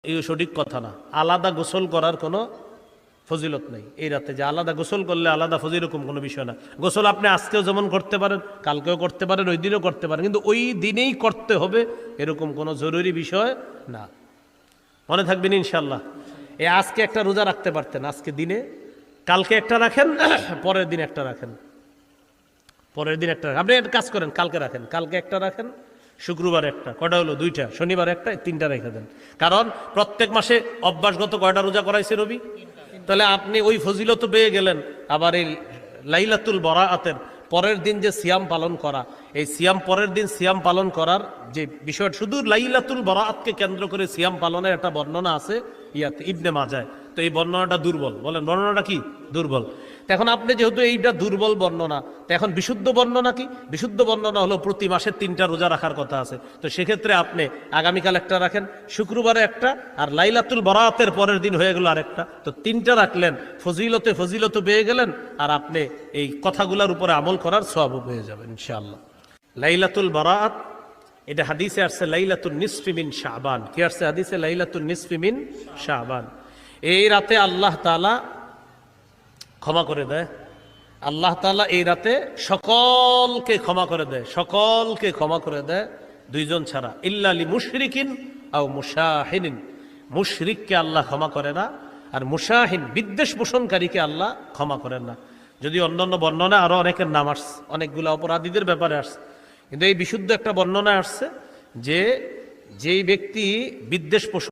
এই সঠিক কথা না। আলাদা গোসল করার কোনো ফজিলত নেই এই রাতে, যে আলাদা গোসল করলে আলাদা ফজিল, এরকম কোনো বিষয় না। গোসল আপনি আজকেও যেমন করতে পারেন, কালকেও করতে পারেন, ওই দিনও করতে পারেন, কিন্তু ওই দিনেই করতে হবে এরকম কোনো জরুরি বিষয় না। মনে থাকবেন ইনশাল্লাহ। এই আজকে একটা রোজা রাখতে পারতেন, আজকে দিনে, কালকে একটা রাখেন, পরের দিন একটা রাখেন, পরের দিন একটা রাখেন। আপনি একটা কাজ করেন, কালকে রাখেন, কালকে একটা রাখেন, শুক্রবার একটা, কয়টা হলো? 2টা, শনিবার একটা, 3টা রেখে দেন। কারণ প্রত্যেক মাসে অভ্যাসগত কয়টা রোজা করাইছে রবি? তাহলে আপনি ওই ফজিলত পেয়ে গেলেন। আবার এই লাইলাতুল বরাআতের পরের দিন যে সিয়াম পালন করা, এই সিয়াম পরের দিন সিয়াম পালন করার যে বিষয়, শুধু লাইলাতুল বরাআতকে কেন্দ্র করে সিয়াম পালনের একটা বর্ণনা আছে ইয়াতে ইবনে মাজায়। তো এই বর্ণনাটা দুর্বল। বলেন বর্ণনাটা কি? দুর্বল। এখন আপনি যেহেতু এইটা দুর্বল বর্ণনা, তো এখন বিশুদ্ধ বর্ণনা কি? বিশুদ্ধ বর্ণনা হলো প্রতি মাসে 3টা রোজা রাখার কথা আছে। তো সেক্ষেত্রে আপনি আগামীকাল একটা রাখেন, শুক্রবারে একটা, আর লাইলাতুল বরাআতের পরের দিন হয়ে গেল আরেকটা। তো 3টা রাখলেন, ফজিলত পেয়ে গেলেন, আর আপনি এই কথাগুলোর উপরে আমল করার সওয়াব পেয়ে যাবেন ইনশাআল্লাহ। লাইলাতুল বরাআত, এটা হাদিসে আসছে লাইলাতুন নিসফি মিন শাবান। কি আসছে হাদিসে? লাইলাতুন নিসফি মিন শাবান। এই রাতে আল্লাহ তাআলা ক্ষমা করে দেয়। আল্লাহ তাআলা এই রাতে সকলকে ক্ষমা করে দেয়, সকলকে ক্ষমা করে দেয়, 2 জন ছাড়া। ইল্লা লি মুশরিকিন আও মুশাহিনিন। মুশরিককে আল্লাহ ক্ষমা করে না, আর মুশাহিন বিদ্বেষ পোষণকারীকে আল্লাহ ক্ষমা করেন না। যদি অন্যান্য বর্ণনা আরো অনেকের নাম আসছে, অনেকগুলো অপরাধীদের ব্যাপারে আসছে, কিন্তু এই বিশুদ্ধ একটা বর্ণনা আসছে যে যেই ব্যক্তি বিদ্বেষ পোষণ